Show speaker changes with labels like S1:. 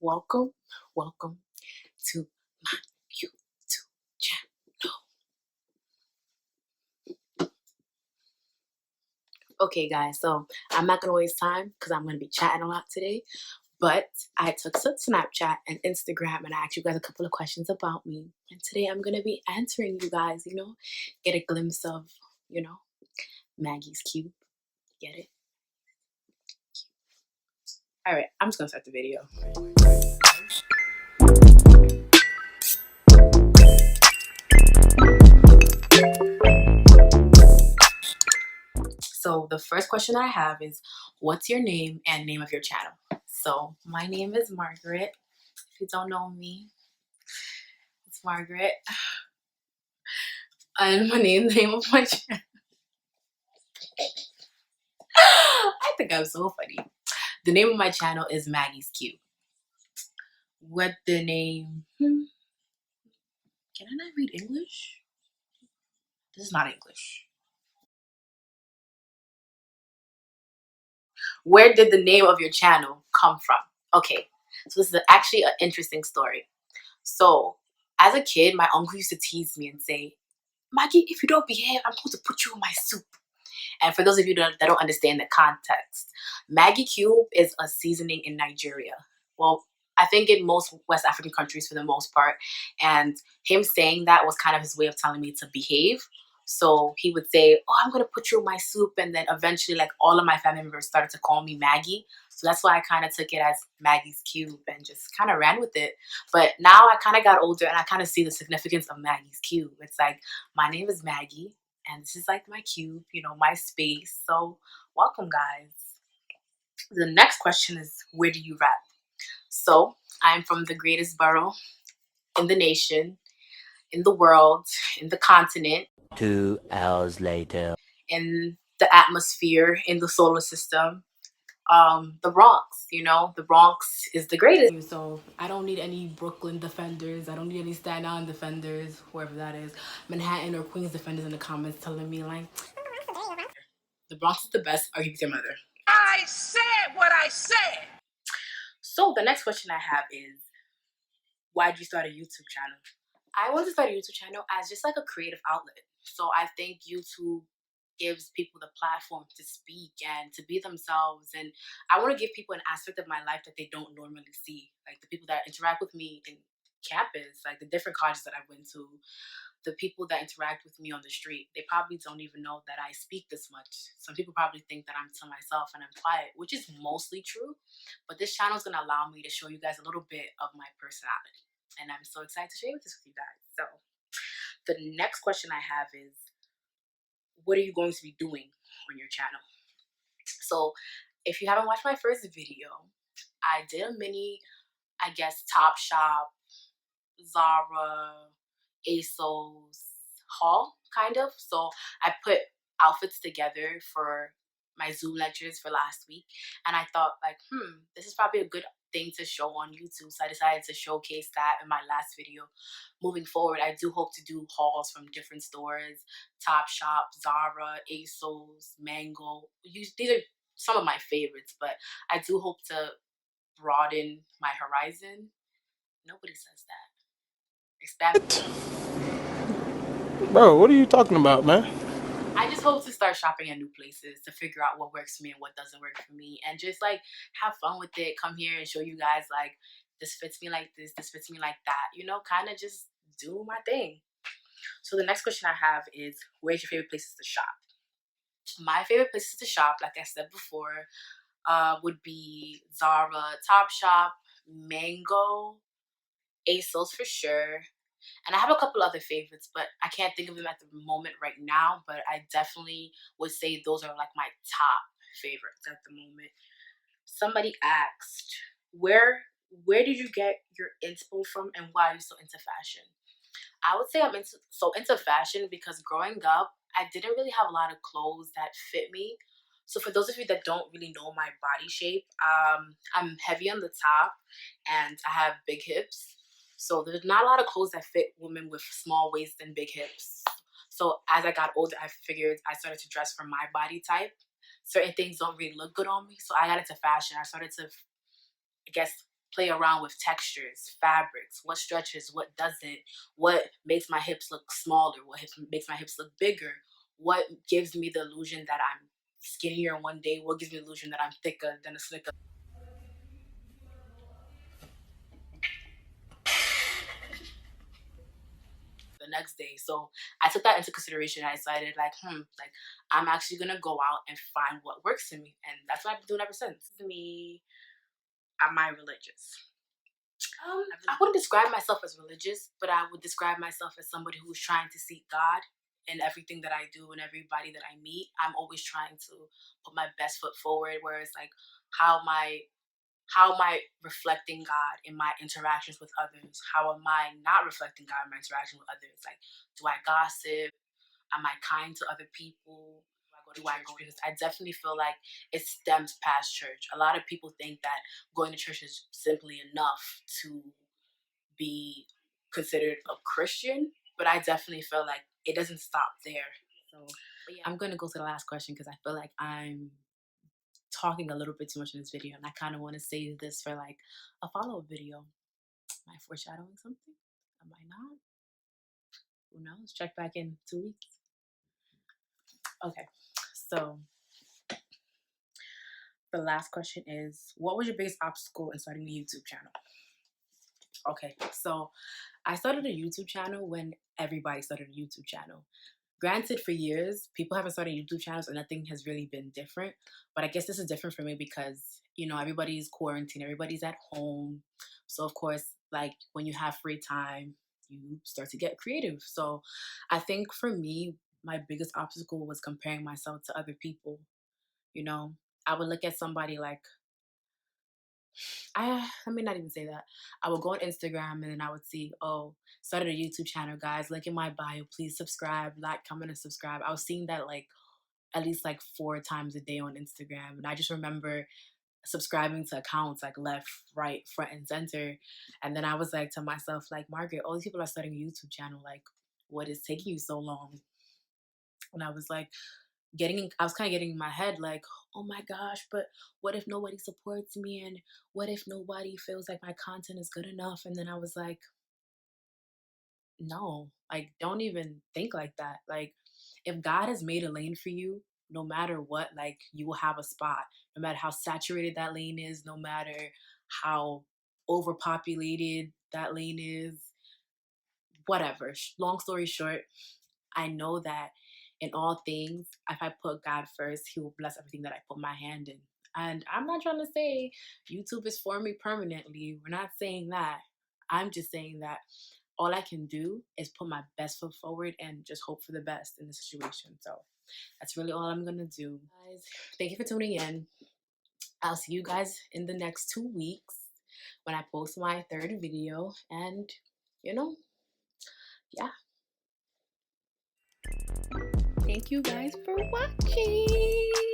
S1: welcome, welcome to my YouTube channel. Okay, guys, so I'm not gonna waste time because I'm gonna be chatting a lot today. But I took some Snapchat and Instagram and I asked you guys a couple of questions about me. And today I'm gonna be answering you guys, get a glimpse of, Maggie's cube. Get it? All right, I'm just gonna start the video. So the first question I have is, what's your name and name of your channel? So my name is Margaret. If you don't know me, it's Margaret. And my name of my channel. I think I'm so funny. The name of my channel is Maggie's Cube. What the name? Can I not read English? This is not English. Where did the name of your channel come from? Okay, so this is actually an interesting story. So as a kid, my uncle used to tease me and say, Maggie, if you don't behave, I'm going to put you in my soup. And for those of you that don't understand the context, Maggie Cube is a seasoning in Nigeria. Well, I think in most West African countries for the most part. And him saying that was kind of his way of telling me to behave. So he would say, oh, I'm going to put you in my soup. And then eventually, like, all of my family members started to call me Maggie. So that's why I kind of took it as Maggie's Cube and just kind of ran with it. But now I kind of got older and I kind of see the significance of Maggie's Cube. It's like, my name is Maggie and this is like my cube, my space. So welcome, guys. The next question is, where do you rap? So I'm from the greatest borough in the nation, in the world, in the continent,
S2: 2 hours later,
S1: in the atmosphere, in the solar system. The Bronx, the Bronx is the greatest. So I don't need any Brooklyn defenders. I don't need any Staten Island defenders, whoever that is, Manhattan or Queens defenders in the comments telling me like, the Bronx is the best. Argue with your mother. I said what I said. So the next question I have is, why did you start a YouTube channel? I wanted to start a YouTube channel as just like a creative outlet. So I think YouTube gives people the platform to speak and to be themselves. And I want to give people an aspect of my life that they don't normally see. Like the people that interact with me in campus, like the different colleges that I went to, the people that interact with me on the street, they probably don't even know that I speak this much. Some people probably think that I'm to myself and I'm quiet, which is mostly true. But this channel is going to allow me to show you guys a little bit of my personality. And I'm so excited to share this with you guys. So the next question I have is, what are you going to be doing on your channel? So if you haven't watched my first video, I did a mini, I guess, Topshop, Zara, ASOS haul, kind of. So I put outfits together for my Zoom lectures for last week. And I thought like, this is probably a good thing to show on YouTube. So I decided to showcase that in my last video. Moving forward, I do hope to do hauls from different stores, Topshop, Zara, ASOS, Mango. These are some of my favorites, but I do hope to broaden my horizon. Nobody says that. Expand.
S3: Bro, what are you talking about, man?
S1: I just hope to start shopping at new places to figure out what works for me and what doesn't work for me, and just like have fun with it. Come here and show you guys like, this fits me like this fits me like that. Kind of just do my thing. So the next question I have is, where's your favorite places to shop? My favorite places to shop, like I said before, would be Zara, Topshop, Mango, ASOS for sure. And I have a couple other favorites, but I can't think of them at the moment right now. But I definitely would say those are like my top favorites at the moment. Somebody asked, where did you get your inspo from and why are you so into fashion? I would say I'm into fashion because growing up, I didn't really have a lot of clothes that fit me. So for those of you that don't really know my body shape, I'm heavy on the top and I have big hips. So there's not a lot of clothes that fit women with small waists and big hips. So as I got older, I figured I started to dress for my body type. Certain things don't really look good on me. So I got into fashion. I started to, I guess, play around with textures, fabrics, what stretches, what doesn't, what makes my hips look smaller, makes my hips look bigger, what gives me the illusion that I'm skinnier one day, what gives me the illusion that I'm thicker than a Snicker the next day. So I took that into consideration. I decided like I'm actually gonna go out and find what works for me, and that's what I've been doing ever since. Me, am I religious? I wouldn't describe myself as religious, but I would describe myself as somebody who's trying to seek God in everything that I do and everybody that I meet. I'm always trying to put my best foot forward. Whereas like how am I how am I reflecting God in my interactions with others? How am I not reflecting God in my interaction with others? Like, do I gossip? Am I kind to other people? Do I go to church? Because I definitely feel like it stems past church. A lot of people think that going to church is simply enough to be considered a Christian, but I definitely feel like it doesn't stop there. So yeah. I'm gonna go to the last question because I feel like I'm talking a little bit too much in this video, and I kind of want to save this for like a follow-up video. Am I foreshadowing something? Am I not? Who knows? Check back in 2 weeks. Okay, so the last question is, what was your biggest obstacle in starting a YouTube channel? Okay, so I started a YouTube channel when everybody started a YouTube channel. Granted, for years, people haven't started YouTube channels and nothing has really been different. But I guess this is different for me because, you know, everybody's quarantined, everybody's at home. So, of course, like when you have free time, you start to get creative. So, I think for me, my biggest obstacle was comparing myself to other people. You know, I would look at somebody like, let me not even say that. I would go on Instagram and then I would see, oh, started a YouTube channel, guys. Link in my bio. Please subscribe, like, comment, and subscribe. I was seeing that like at least like 4 times a day on Instagram. And I just remember subscribing to accounts like left, right, front, and center. And then I was like to myself, like, Margaret, all these people are starting a YouTube channel. Like, what is taking you so long? And I was like, I was kind of getting in my head like, oh my gosh, but what if nobody supports me? And what if nobody feels like my content is good enough? And then I was like, no, like, don't even think like that. Like, if God has made a lane for you, no matter what, like, you will have a spot, no matter how saturated that lane is, no matter how overpopulated that lane is, whatever. Long story short, I know that in all things, if I put God first, He will bless everything that I put my hand in. And I'm not trying to say YouTube is for me permanently. We're not saying that. I'm just saying that all I can do is put my best foot forward and just hope for the best in the situation. So that's really all I'm going to do. Guys, thank you for tuning in. I'll see you guys in the next 2 weeks when I post my 3rd video. And, you know, yeah. Thank you guys for watching.